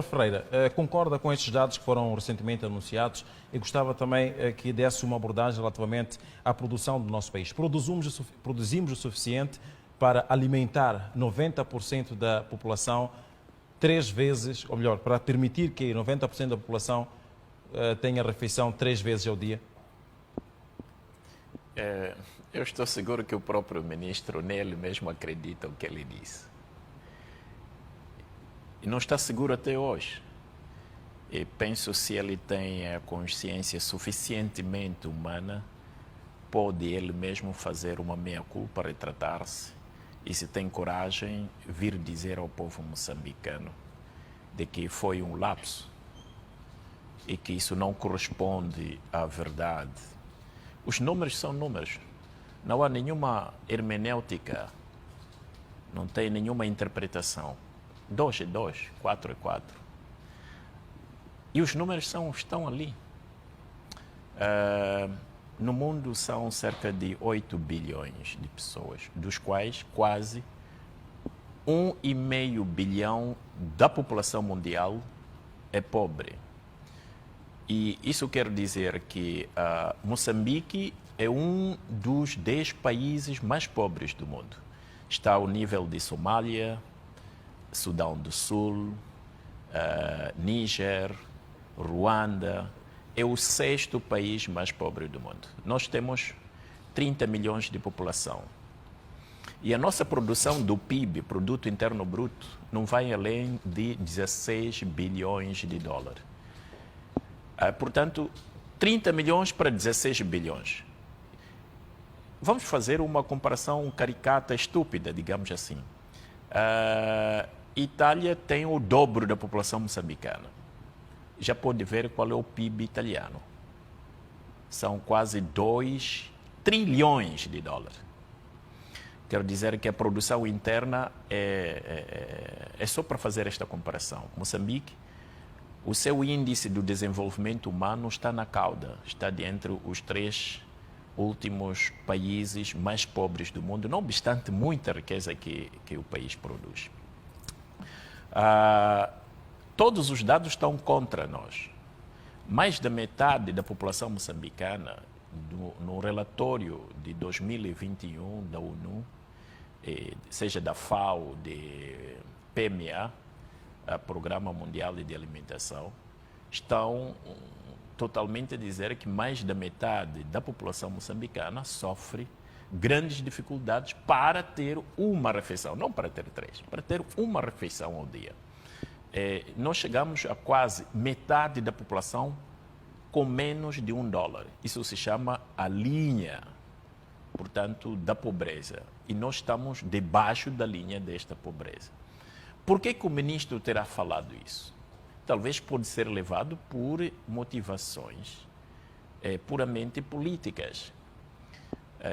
Ferreira, concorda com estes dados que foram recentemente anunciados e gostava também que desse uma abordagem relativamente à produção do nosso país. Produzimos o suficiente para alimentar 90% da população 3 vezes, ou melhor, para permitir que 90% da população tenha refeição 3 vezes ao dia? Eu estou seguro que o próprio ministro nele mesmo acredita o que ele disse. E não está seguro até hoje. E penso se ele tem a consciência suficientemente humana, pode ele mesmo fazer uma meia-culpa, retratar-se, e se tem coragem, vir dizer ao povo moçambicano de que foi um lapso e que isso não corresponde à verdade. Os números são números. Não há nenhuma hermenêutica, não tem nenhuma interpretação. 2 é 2, 4 é 4. E os números estão ali. No mundo são cerca de 8 bilhões de pessoas, dos quais quase 1,5 bilhão da população mundial é pobre. E isso quer dizer que Moçambique é um dos 10 países mais pobres do mundo. Está ao nível de Somália, Sudão do Sul, Níger, Ruanda. É o 6º país mais pobre do mundo. Nós temos 30 milhões de população. E a nossa produção do PIB, Produto Interno Bruto, não vai além de 16 bilhões de dólares. Portanto, 30 milhões para 16 bilhões. Vamos fazer uma comparação caricata, estúpida, digamos assim. Itália tem o dobro da população moçambicana. Já pode ver qual é o PIB italiano. São quase 2 trilhões de dólares. Quero dizer que a produção interna é só para fazer esta comparação. Moçambique, o seu índice do desenvolvimento humano está na cauda, está entre os 3 últimos países mais pobres do mundo, não obstante muita riqueza que o país produz. Todos os dados estão contra nós. Mais da metade da população moçambicana, no relatório de 2021 da ONU, seja da FAO, de PMA, Programa Mundial de Alimentação, estão totalmente a dizer que mais da metade da população moçambicana sofre grandes dificuldades para ter uma refeição, não para ter 3, para ter uma refeição ao dia. Nós chegamos a quase metade da população com menos de $1. Isso se chama a linha, portanto, da pobreza. E nós estamos debaixo da linha desta pobreza. Por que o ministro terá falado isso? Talvez pode ser levado por motivações puramente políticas,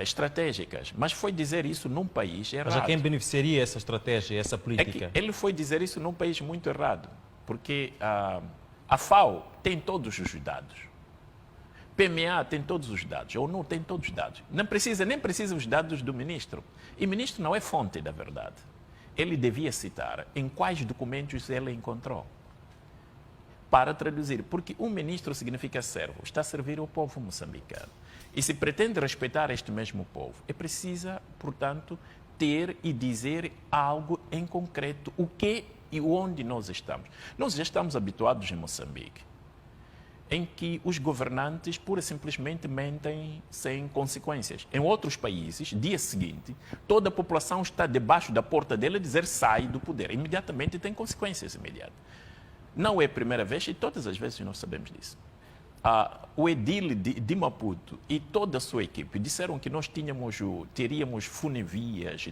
estratégicas. Mas foi dizer isso num país errado. Mas a quem beneficiaria essa estratégia, essa política? Ele foi dizer isso num país muito errado, porque a FAO tem todos os dados. PMA tem todos os dados, ou não tem todos os dados. Nem precisa os dados do ministro. E o ministro não é fonte da verdade. Ele devia citar em quais documentos ele encontrou para traduzir, porque um ministro significa servo, está a servir ao povo moçambicano. E se pretende respeitar este mesmo povo, é preciso, portanto, ter e dizer algo em concreto, o que e onde nós estamos. Nós já estamos habituados em Moçambique, em que os governantes pura e simplesmente mentem sem consequências. Em outros países, dia seguinte, toda a população está debaixo da porta dele a dizer sai do poder. Imediatamente tem consequências imediatas. Não é a primeira vez e todas as vezes nós sabemos disso. O edil de Maputo e toda a sua equipe disseram que nós teríamos funevias,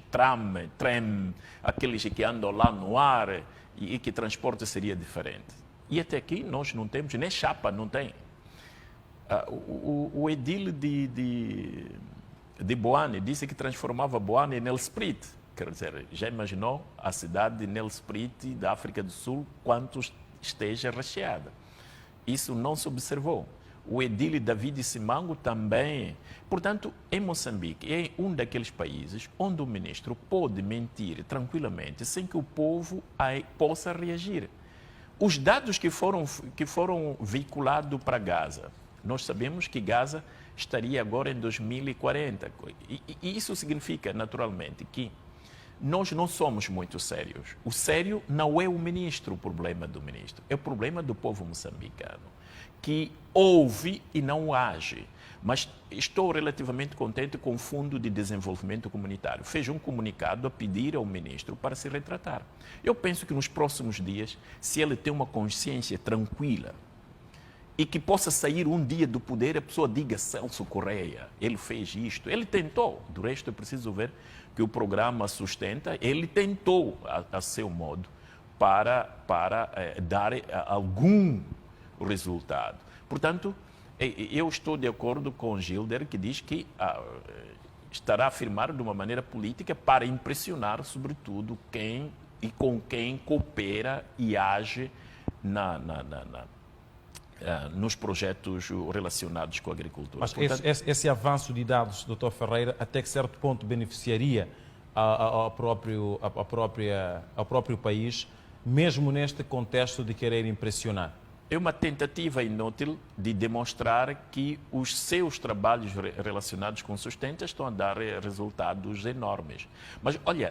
trem, aqueles que andam lá no ar e que transporte seria diferente. E até aqui nós não temos, nem chapa não tem. O edil de Boane disse que transformava Boane em Nelspruit. Quer dizer, já imaginou a cidade de Nelspruit da África do Sul quanto esteja recheada? Isso não se observou. O edil David Simango também. Portanto, em Moçambique, é um daqueles países onde o ministro pode mentir tranquilamente sem que o povo possa reagir. Os dados que foram veiculados para Gaza, nós sabemos que Gaza estaria agora em 2040. E isso significa, naturalmente, que nós não somos muito sérios. O sério não é o ministro, o problema do ministro. É o problema do povo moçambicano, que ouve e não age. Mas estou relativamente contente com o Fundo de Desenvolvimento Comunitário. Fez um comunicado a pedir ao ministro para se retratar. Eu penso que nos próximos dias, se ele tem uma consciência tranquila e que possa sair um dia do poder, a pessoa diga: Celso Correia, ele fez isto, ele tentou. Do resto, é preciso ver que o programa sustenta, ele tentou a seu modo para dar algum resultado. Portanto, eu estou de acordo com Gilder, que diz que estará a afirmar de uma maneira política para impressionar, sobretudo, quem e com quem coopera e age nos projetos relacionados com a agricultura. Mas portanto, esse avanço de dados, Dr. Ferreira, até que certo ponto beneficiaria ao próprio país, mesmo neste contexto de querer impressionar? É uma tentativa inútil de demonstrar que os seus trabalhos relacionados com sustento estão a dar resultados enormes. Mas, olha,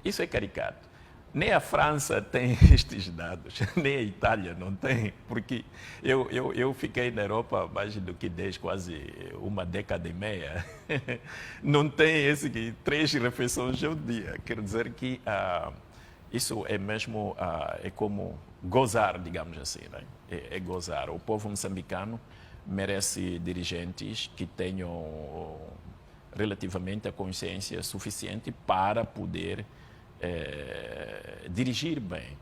isso é caricato. Nem a França tem estes dados, nem a Itália não tem, porque eu fiquei na Europa há mais do que 10, quase uma década e meia. Não tem esse que 3 refeições ao dia. Quer dizer que isso é mesmo, é como gozar, digamos assim, né? É gozar. O povo moçambicano merece dirigentes que tenham relativamente a consciência suficiente para poder dirigir bem.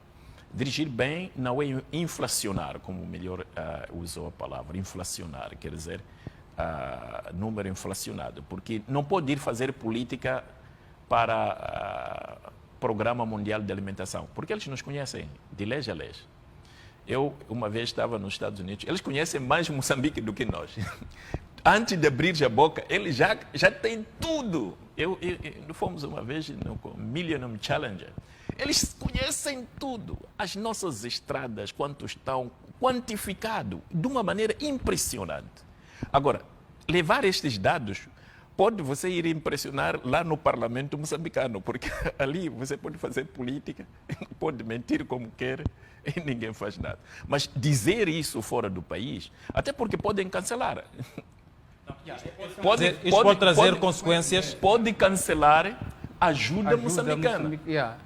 Dirigir bem não é inflacionar, como melhor usou a palavra, inflacionar, quer dizer, número inflacionado, porque não pode ir fazer política para Programa Mundial de Alimentação, porque eles nos conhecem de leste a leste. Eu, uma vez, estava nos Estados Unidos, eles conhecem mais Moçambique do que nós. Antes de abrir a boca, eles já têm tudo. Fomos uma vez no Millennium Challenger. Eles conhecem tudo. As nossas estradas, quanto estão quantificado de uma maneira impressionante. Agora, levar estes dados pode você ir impressionar lá no parlamento moçambicano, porque ali você pode fazer política, pode mentir como quer e ninguém faz nada. Mas dizer isso fora do país, até porque podem cancelar. Isso pode trazer consequências. Pode cancelar ajuda moçambicana.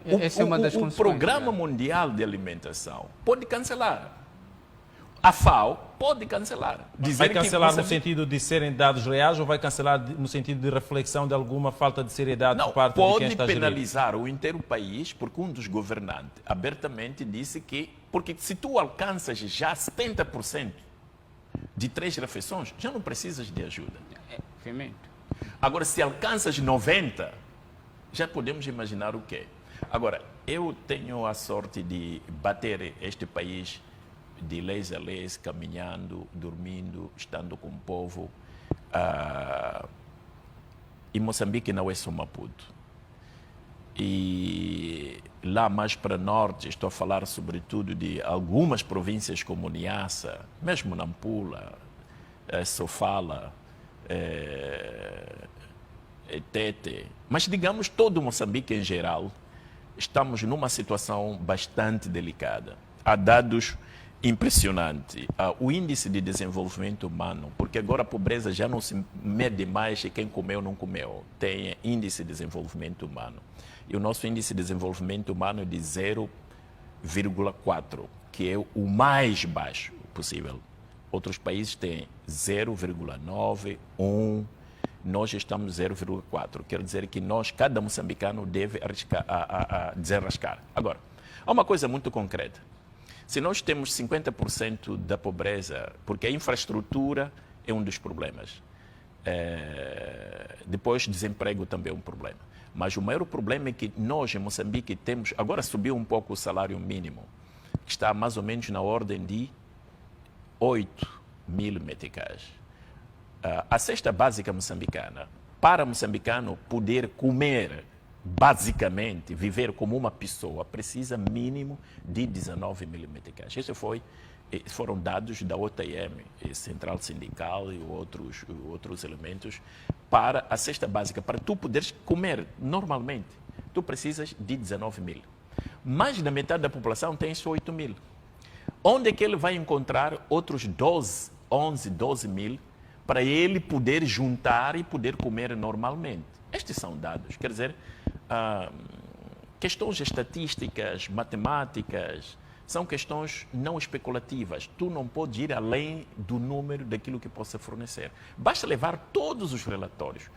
Essa é uma das consequências. O Programa Mundial de Alimentação pode cancelar. A FAO pode cancelar. Vai cancelar no sentido de serem dados reais ou vai cancelar no sentido de reflexão de alguma falta de seriedade por parte de quem está a gerir? Pode penalizar o inteiro país, porque um dos governantes abertamente disse que, porque se tu alcanças já 70% de 3 refeições, já não precisas de ajuda. Agora, se alcanças 90%, já podemos imaginar o quê? Agora, eu tenho a sorte de bater este país de leis a leis, caminhando, dormindo, estando com o povo. E Moçambique não é só Maputo. E lá mais para norte, estou a falar sobretudo de algumas províncias como Niassa, mesmo Nampula, Sofala, Tete. Mas digamos todo Moçambique em geral, estamos numa situação bastante delicada. Há dados impressionante. O índice de desenvolvimento humano, porque agora a pobreza já não se mede mais e quem comeu ou não comeu, tem índice de desenvolvimento humano. E o nosso índice de desenvolvimento humano é de 0,4, que é o mais baixo possível. Outros países têm 0,9, 1, nós estamos 0,4. Quer dizer que cada moçambicano deve desenrascar. Agora, há uma coisa muito concreta. Se nós temos 50% da pobreza, porque a infraestrutura é um dos problemas. Depois, desemprego também é um problema. Mas o maior problema é que nós, em Moçambique, temos... Agora subiu um pouco o salário mínimo, que está mais ou menos na ordem de 8.000 meticais. A cesta básica moçambicana, para moçambicano poder comer basicamente, viver como uma pessoa, precisa mínimo de 19 mil meticais. Esses foram dados da OTM, Central Sindical e outros elementos, para a cesta básica. Para tu poderes comer normalmente, tu precisas de 19 mil. Mais da metade da população tem só 8 mil. Onde é que ele vai encontrar outros 12 mil para ele poder juntar e poder comer normalmente? Estes são dados, quer dizer, questões estatísticas, matemáticas, são questões não especulativas. Tu não podes ir além do número daquilo que possa fornecer. Basta levar todos os relatórios.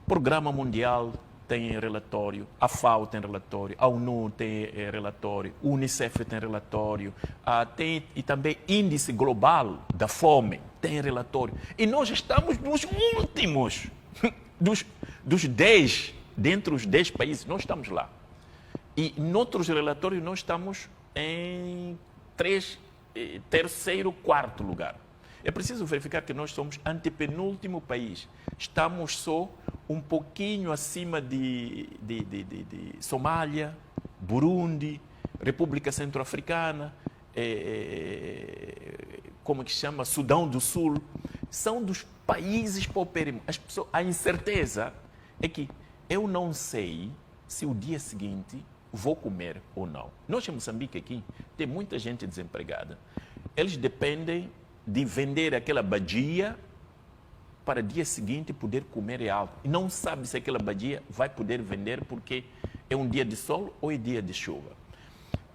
Programa Mundial tem relatório, a FAO tem relatório, a ONU tem relatório, o Unicef tem relatório, e também Índice Global da Fome tem relatório. E nós estamos nos últimos, dos 10, dentre os 10 países, nós estamos lá. E noutros relatórios nós estamos em terceiro, quarto lugar. É preciso verificar que nós somos antepenúltimo país. Estamos só um pouquinho acima de Somália, Burundi, República Centro-Africana, como é que se chama? Sudão do Sul. São dos países paupérrimos. A incerteza é que eu não sei se o dia seguinte vou comer ou não. Nós em Moçambique aqui tem muita gente desempregada. Eles dependem de vender aquela badia para dia seguinte poder comer algo. E não sabe se aquela badia vai poder vender porque é um dia de sol ou é dia de chuva.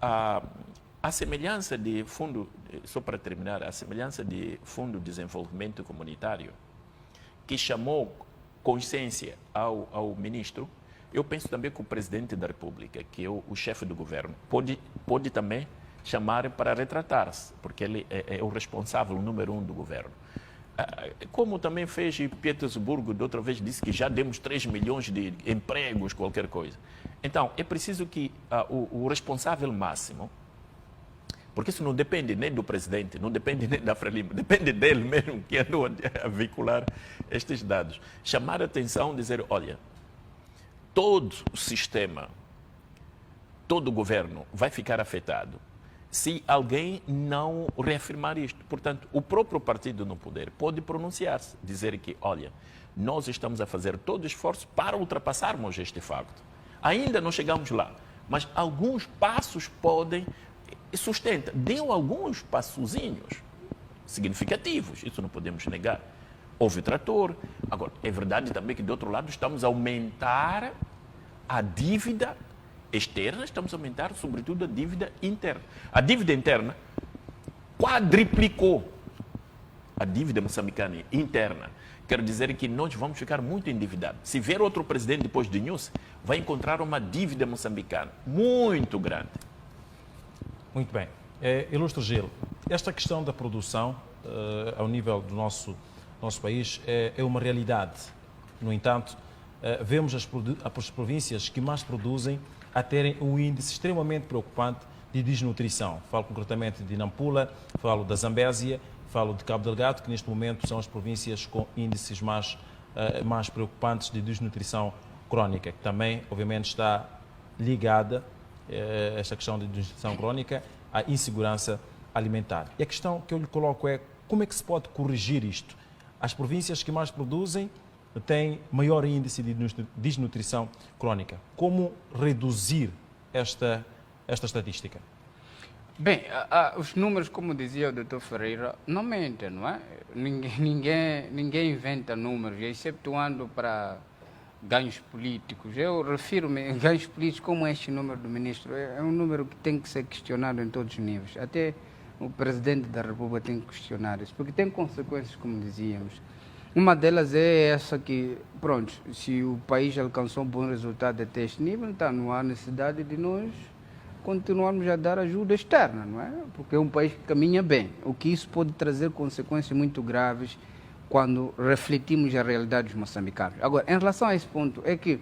A semelhança de fundo, só para terminar, a semelhança de Fundo de Desenvolvimento Comunitário, que chamou consciência ao ministro, eu penso também que o presidente da República, que é o chefe do governo, pode também chamar para retratar-se, porque ele é o responsável número 1 do governo. Como também fez em Petersburgo, de outra vez disse que já demos 3 milhões de empregos, qualquer coisa. Então, é preciso que o responsável máximo, porque isso não depende nem do presidente, não depende nem da Frelimo, depende dele mesmo que andou a veicular estes dados. Chamar a atenção, dizer, olha, todo o sistema, todo o governo vai ficar afetado se alguém não reafirmar isto. Portanto, o próprio partido no poder pode pronunciar-se, dizer que, olha, nós estamos a fazer todo o esforço para ultrapassarmos este facto. Ainda não chegamos lá, mas alguns passos podem, sustenta, deu alguns passozinhos significativos, isso não podemos negar. Houve trator. Agora, é verdade também que, do outro lado, estamos a aumentar a dívida externa, estamos a aumentar, sobretudo, a dívida interna. A dívida interna quadriplicou a dívida moçambicana interna. Quero dizer que nós vamos ficar muito endividados. Se vier outro presidente depois de Nunes, vai encontrar uma dívida moçambicana muito grande. Muito bem. Ilustre Gil, esta questão da produção ao nível do nosso país é uma realidade. No entanto, vemos as províncias que mais produzem a terem um índice extremamente preocupante de desnutrição. Falo concretamente de Nampula, falo da Zambésia, falo de Cabo Delgado, que neste momento são as províncias com índices mais preocupantes de desnutrição crónica, que também, obviamente, está ligada, esta questão de desnutrição crónica, à insegurança alimentar. E a questão que eu lhe coloco é, como é que se pode corrigir isto? As províncias que mais produzem têm maior índice de desnutrição crónica. Como reduzir esta estatística? Bem, os números, como dizia o Dr. Ferreira, não mentem, não é? Ninguém inventa números, exceptuando para ganhos políticos. Eu refiro-me a ganhos políticos como este número do ministro. É um número que tem que ser questionado em todos os níveis. Até o presidente da República tem que questionar isso, porque tem consequências, como dizíamos. Uma delas é essa que, pronto, se o país alcançou um bom resultado até este nível, então não há necessidade de nós continuarmos a dar ajuda externa, não é? Porque é um país que caminha bem, o que isso pode trazer consequências muito graves quando refletimos a realidade dos moçambicanos. Agora, em relação a esse ponto, é que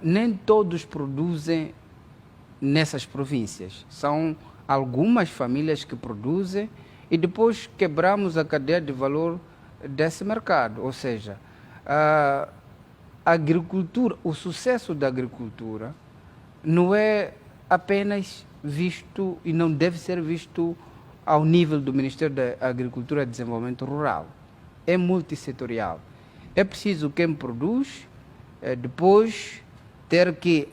nem todos produzem nessas províncias. São algumas famílias que produzem e depois quebramos a cadeia de valor desse mercado. Ou seja, a agricultura, o sucesso da agricultura não é apenas visto e não deve ser visto ao nível do Ministério da Agricultura e Desenvolvimento Rural. É multissetorial. É preciso quem produz, depois ter que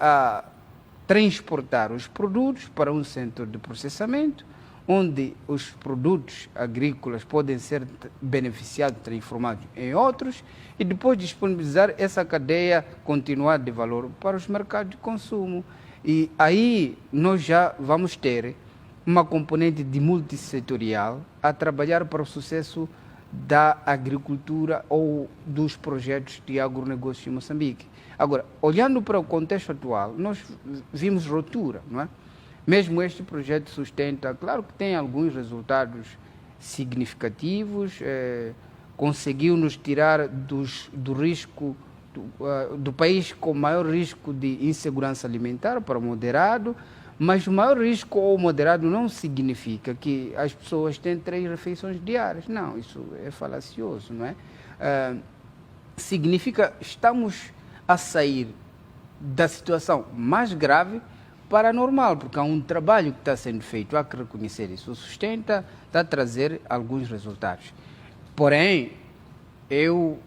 transportar os produtos para um centro de processamento, onde os produtos agrícolas podem ser beneficiados, transformados em outros, e depois disponibilizar essa cadeia continuada de valor para os mercados de consumo. E aí nós já vamos ter uma componente de multissetorial a trabalhar para o sucesso da agricultura ou dos projetos de agronegócio em Moçambique. Agora, olhando para o contexto atual, nós vimos ruptura, não é? Mesmo este projeto sustenta, claro que tem alguns resultados significativos, conseguiu nos tirar do risco, do país com maior risco de insegurança alimentar para moderado, mas o maior risco ou moderado não significa que as pessoas têm 3 refeições diárias. Não, isso é falacioso, não é? Significa que estamos a sair da situação mais grave para a normal, porque há um trabalho que está sendo feito, há que reconhecer isso. O Sustenta está a trazer alguns resultados. Porém, eu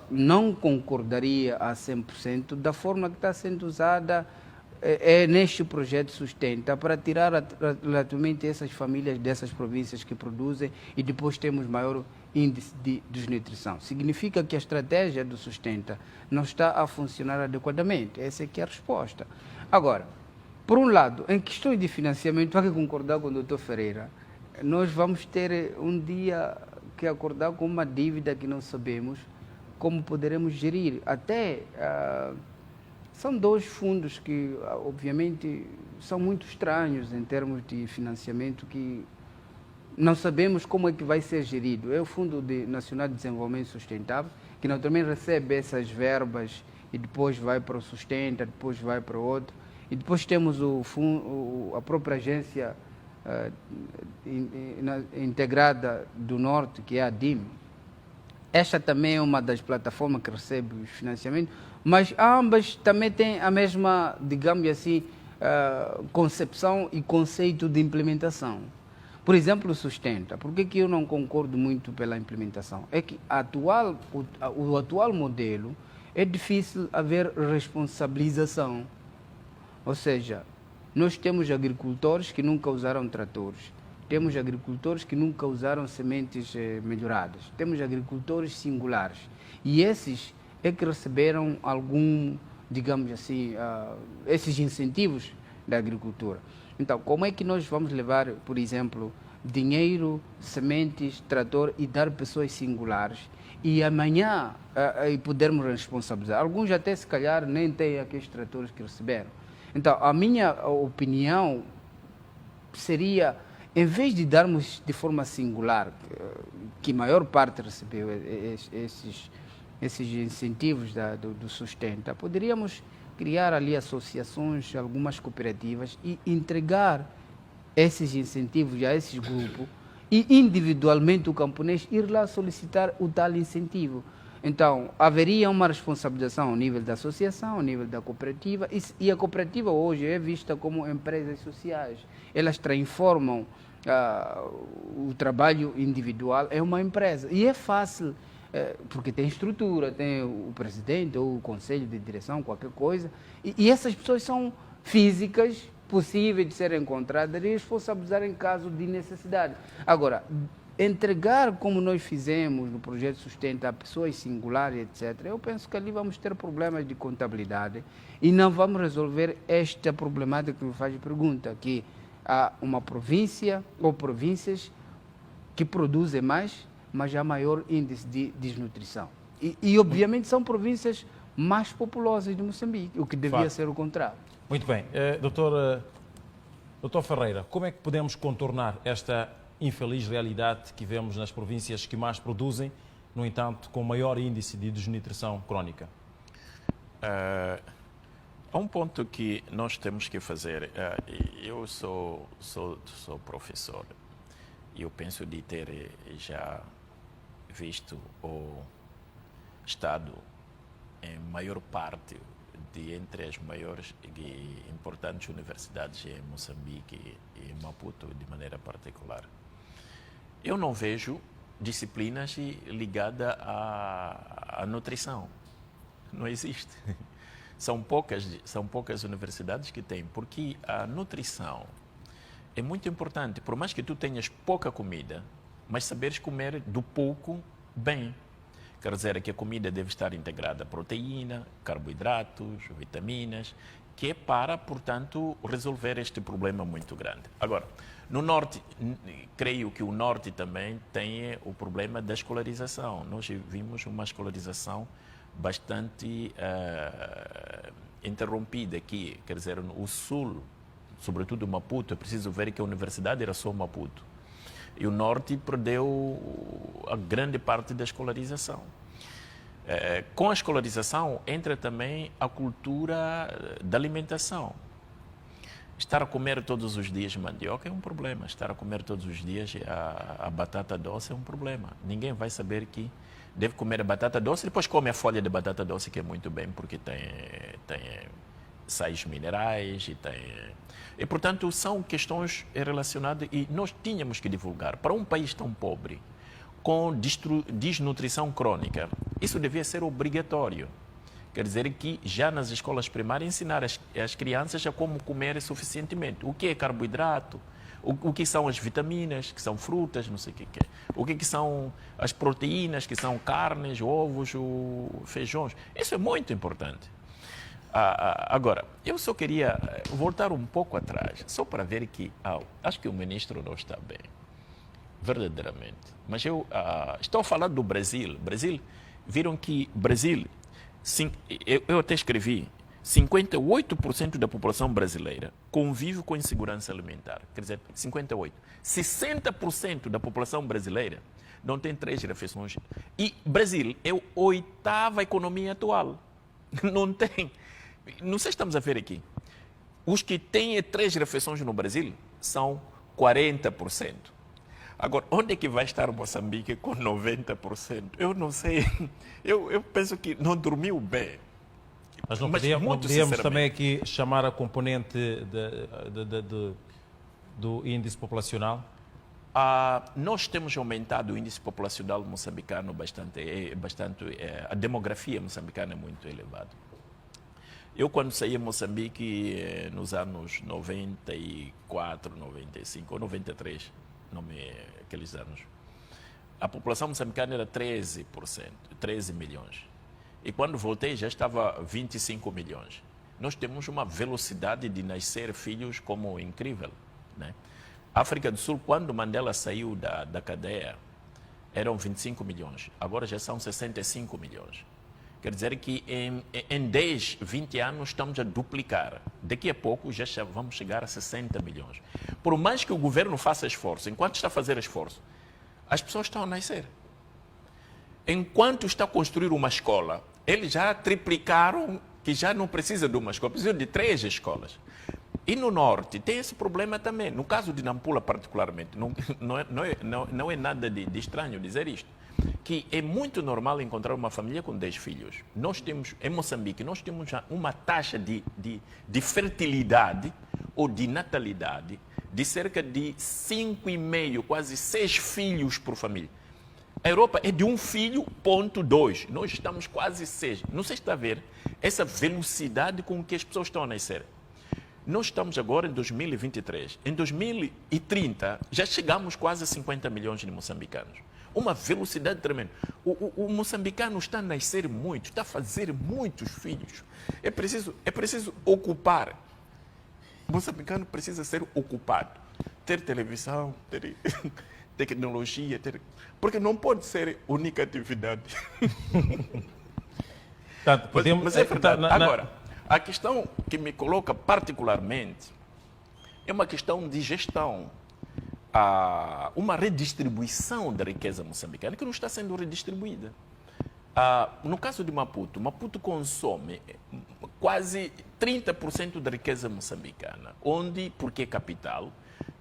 não concordaria a 100% da forma que está sendo usada neste projeto Sustenta para tirar relativamente essas famílias dessas províncias que produzem e depois temos maior índice de desnutrição. Significa que a estratégia do Sustenta não está a funcionar adequadamente. Essa é que é a resposta. Agora, por um lado, em questões de financiamento, há que concordar com o Dr. Ferreira. Nós vamos ter um dia que acordar com uma dívida que não sabemos como poderemos gerir. Até são 2 fundos que, obviamente, são muito estranhos em termos de financiamento, que não sabemos como é que vai ser gerido. É o Fundo Nacional de Desenvolvimento Sustentável, que naturalmente recebe essas verbas e depois vai para o Sustenta, depois vai para o outro. E depois temos a própria agência integrada do Norte, que é a DIM. Esta também é uma das plataformas que recebe os financiamentos, mas ambas também têm a mesma, digamos assim, concepção e conceito de implementação. Por exemplo, o Sustenta. Por que eu não concordo muito pela implementação? É que o atual modelo é difícil haver responsabilização. Ou seja, nós temos agricultores que nunca usaram tratores, temos agricultores que nunca usaram sementes melhoradas, temos agricultores singulares e esses é que receberam algum, digamos assim, esses incentivos da agricultura. Então, como é que nós vamos levar, por exemplo, dinheiro, sementes, trator e dar pessoas singulares e amanhã e podermos responsabilizar? Alguns até se calhar nem têm aqueles tratores que receberam. Então, a minha opinião seria, em vez de darmos de forma singular, que a maior parte recebeu esses incentivos do Sustenta, poderíamos criar ali associações, algumas cooperativas e entregar esses incentivos a esses grupos e individualmente o camponês ir lá solicitar o tal incentivo. Então, haveria uma responsabilização ao nível da associação, ao nível da cooperativa, e a cooperativa hoje é vista como empresas sociais. Elas transformam o trabalho individual em uma empresa. E é fácil, porque tem estrutura, tem o presidente ou o conselho de direção, qualquer coisa, e essas pessoas são físicas, possíveis de serem encontradas e responsabilizar em caso de necessidade. Agora, entregar como nós fizemos no projeto Sustenta a pessoas singulares, etc., eu penso que ali vamos ter problemas de contabilidade e não vamos resolver esta problemática que me faz pergunta, que há uma província ou províncias que produzem mais, mas há maior índice de desnutrição. E obviamente são províncias mais populosas de Moçambique, o que devia ser o contrário. Muito bem. Doutor Ferreira, como é que podemos contornar esta infeliz realidade que vemos nas províncias que mais produzem, no entanto, com maior índice de desnutrição crónica? Há um ponto que nós temos que fazer. Eu sou professor e eu penso de ter já visto o estado em maior parte de entre as maiores e importantes universidades em Moçambique e em Maputo, de maneira particular. Eu não vejo disciplinas ligadas à nutrição. Não existe. São poucas universidades que têm, porque a nutrição é muito importante. Por mais que tu tenhas pouca comida, mas saberes comer do pouco bem. Quer dizer que a comida deve estar integrada a proteína, carboidratos, vitaminas, que é para, portanto, resolver este problema muito grande. Agora, no Norte, creio que o Norte também tem o problema da escolarização. Nós vimos uma escolarização bastante interrompida aqui. Quer dizer, o Sul, sobretudo Maputo, é preciso ver que a universidade era só Maputo. E o Norte perdeu a grande parte da escolarização. Com a escolarização entra também a cultura da alimentação. Estar a comer todos os dias mandioca é um problema. Estar a comer todos os dias a batata doce é um problema. Ninguém vai saber que deve comer a batata doce, depois come a folha de batata doce, que é muito bem, porque tem sais minerais e, portanto, são questões relacionadas e nós tínhamos que divulgar. Para um país tão pobre, com desnutrição crônica, isso devia ser obrigatório. Quer dizer que já nas escolas primárias ensinar as crianças a como comer suficientemente. O que é carboidrato, o que são as vitaminas, que são frutas, não sei o que é. O que são as proteínas, que são carnes, ovos, feijões. Isso é muito importante. Agora, eu só queria voltar um pouco atrás, só para ver que acho que o ministro não está bem, verdadeiramente. Mas eu estou a falar do Brasil. Brasil, viram que Brasil, eu até escrevi, 58% da população brasileira convive com insegurança alimentar. Quer dizer, 58%. 60% da população brasileira não tem 3 refeições. E Brasil é a 8ª economia atual. Não tem. Não sei se estamos a ver aqui. Os que têm 3 refeições no Brasil são 40%. Agora, onde é que vai estar Moçambique com 90%? Eu não sei. Eu penso que não dormiu bem. Mas não podíamos também aqui chamar a componente do índice populacional? Nós temos aumentado o índice populacional moçambicano bastante. A demografia moçambicana é muito elevada. Eu, quando saí em Moçambique, nos anos 94, 95 ou 93, aqueles anos, a população moçambicana era 13%, 13 milhões. E quando voltei já estava 25 milhões. Nós temos uma velocidade de nascer filhos como incrível, né? África do Sul, quando Mandela saiu da cadeia, eram 25 milhões. Agora já são 65 milhões. Quer dizer que em 10, 20 anos estamos a duplicar. Daqui a pouco já vamos chegar a 60 milhões. Por mais que o governo faça esforço, enquanto está a fazer esforço, as pessoas estão a nascer. Enquanto está a construir uma escola, eles já triplicaram, que já não precisa de uma escola, precisa de 3 escolas. E no Norte tem esse problema também. No caso de Nampula, particularmente, não é nada de estranho dizer isto, que é muito normal encontrar uma família com 10 filhos. Nós temos, em Moçambique, nós temos já uma taxa de fertilidade ou de natalidade de cerca de 5,5, quase 6 filhos por família. A Europa é de 1 filho, ponto 2. Nós estamos quase 6. Não sei se está a ver essa velocidade com que as pessoas estão a nascer. Nós estamos agora em 2023. Em 2030, já chegamos quase a 50 milhões de moçambicanos. Uma velocidade tremenda. O moçambicano está a nascer muito, está a fazer muitos filhos. É preciso ocupar. O moçambicano precisa ser ocupado. Ter televisão, ter tecnologia, porque não pode ser única atividade. Mas é verdade. Agora, a questão que me coloca particularmente é uma questão de gestão. Uma redistribuição da riqueza moçambicana que não está sendo redistribuída. No caso de Maputo, Maputo consome quase 30% da riqueza moçambicana, porque é capital,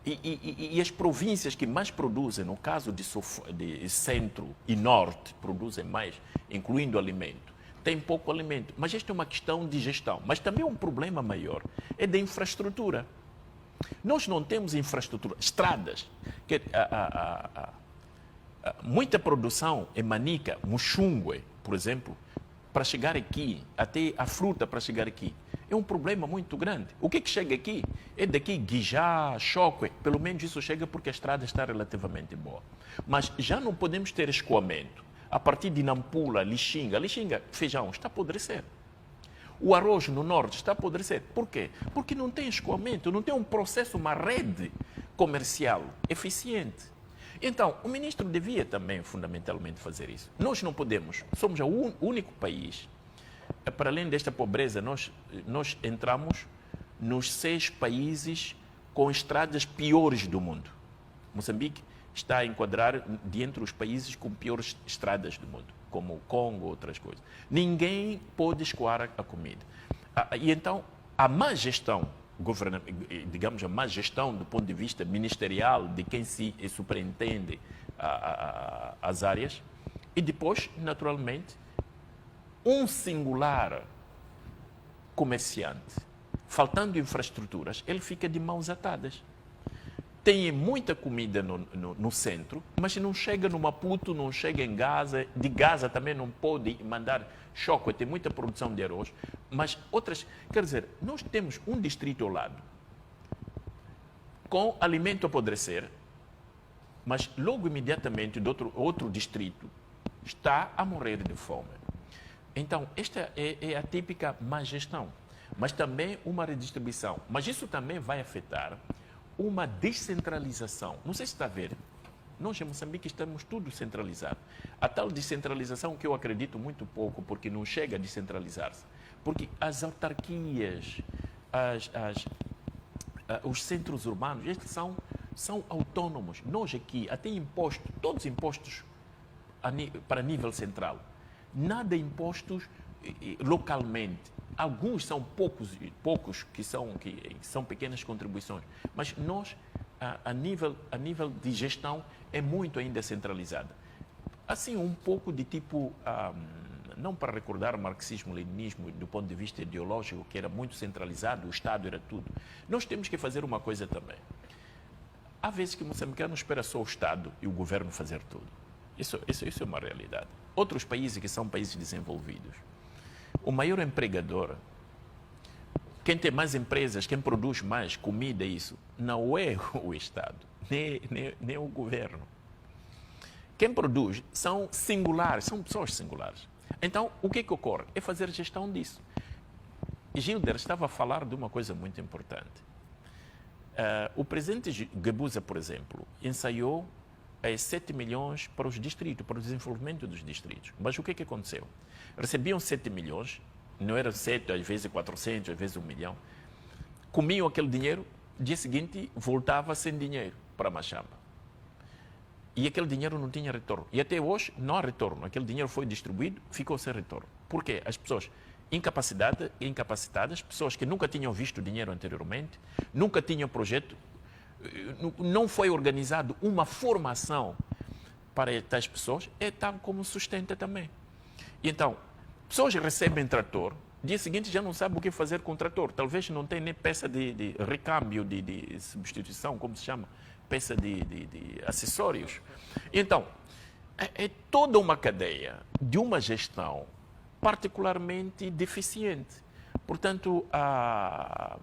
e as províncias que mais produzem, no caso de centro e norte, produzem mais, incluindo alimento, tem pouco alimento. Mas esta é uma questão de gestão. Mas também um problema maior é da infraestrutura. Nós não temos infraestrutura, estradas. Muita produção em Manica, Muxungue, por exemplo, para chegar aqui, até a fruta para chegar aqui, é um problema muito grande. O que chega aqui? É daqui Guijá, Choque, pelo menos isso chega porque a estrada está relativamente boa. Mas já não podemos ter escoamento. A partir de Nampula, Lixinga, feijão, está a apodrecer. O arroz no norte está a apodrecer. Por quê? Porque não tem escoamento, não tem um processo, uma rede comercial eficiente. Então, o ministro devia também, fundamentalmente, fazer isso. Nós não podemos, somos o único país, para além desta pobreza, nós entramos nos 6 países com estradas piores do mundo. Moçambique está a enquadrar dentre os países com piores estradas do mundo, como o Congo, outras coisas. Ninguém pode escoar a comida. E então, a má gestão, digamos, a má gestão do ponto de vista ministerial, de quem se superintende as áreas, e depois, naturalmente, um singular comerciante, faltando infraestruturas, ele fica de mãos atadas. Tem muita comida no centro, mas não chega no Maputo, não chega em Gaza. De Gaza também não pode mandar Choque, tem muita produção de arroz. Mas outras... Quer dizer, nós temos um distrito ao lado com alimento a apodrecer, mas logo imediatamente outro distrito está a morrer de fome. Então, esta é a típica má gestão, mas também uma redistribuição. Mas isso também vai afetar uma descentralização. Não sei se está a ver. Nós em Moçambique estamos tudo centralizado. A tal descentralização que eu acredito muito pouco, porque não chega a descentralizar-se. Porque as autarquias, os centros urbanos, estes são autônomos. Nós aqui, até impostos, todos impostos para nível central. Nada impostos localmente. Alguns são poucos que são pequenas contribuições, mas nós, a nível de gestão, é muito ainda centralizada. Assim, um pouco de tipo, não para recordar o marxismo-leninismo do ponto de vista ideológico, que era muito centralizado, o Estado era tudo. Nós temos que fazer uma coisa também. Há vezes que o moçambicano espera só o Estado e o governo fazer tudo. Isso é uma realidade. Outros países que são países desenvolvidos, o maior empregador, quem tem mais empresas, quem produz mais comida, isso, não é o Estado, nem o governo. Quem produz são singulares, são pessoas singulares. Então, o que ocorre? É fazer gestão disso. Gilder estava a falar de uma coisa muito importante. O presidente Gabuza, por exemplo, ensaiou 7 milhões para os distritos, para o desenvolvimento dos distritos. Mas o que aconteceu? Recebiam 7 milhões, não eram 7, às vezes 400, às vezes 1 milhão. Comiam aquele dinheiro, dia seguinte voltava sem dinheiro para Machamba. E aquele dinheiro não tinha retorno. E até hoje não há retorno. Aquele dinheiro foi distribuído, ficou sem retorno. Por quê? As pessoas incapacitadas, pessoas que nunca tinham visto dinheiro anteriormente, nunca tinham projeto, não foi organizado uma formação para tais pessoas, é tal como sustenta também. E então, pessoas recebem trator, dia seguinte já não sabem o que fazer com o trator. Talvez não tenha nem peça de recâmbio, de substituição, como se chama, peça de acessórios. Então, é toda uma cadeia de uma gestão particularmente deficiente. Portanto, a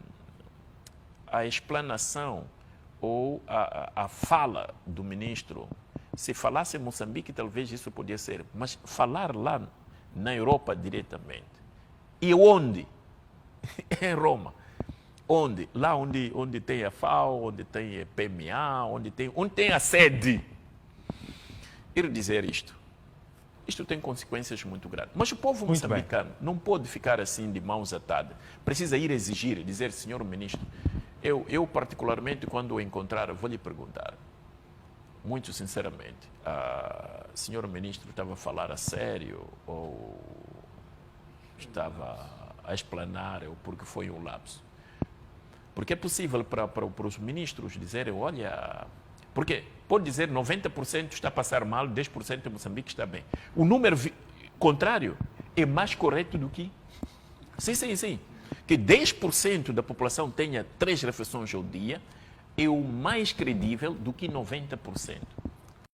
explanação ou a fala do ministro, se falasse em Moçambique, talvez isso podia ser, mas falar lá na Europa diretamente. E onde? Em Roma. Onde? Lá onde tem a FAO, onde tem a PMA, onde tem a sede. Ir dizer isto tem consequências muito grandes. Mas o povo moçambicano não pode ficar assim de mãos atadas. Precisa ir exigir, dizer, senhor ministro, eu particularmente, quando o encontrar, vou lhe perguntar, muito sinceramente, senhor ministro estava a falar a sério ou estava a explanar ou porque foi um lapso? Porque é possível para os ministros dizerem, olha, porque pode dizer 90% está a passar mal, 10% em Moçambique está bem. O número contrário é mais correto do que... Sim. Que 10% da população tenha 3 refeições ao dia é o mais credível do que 90%.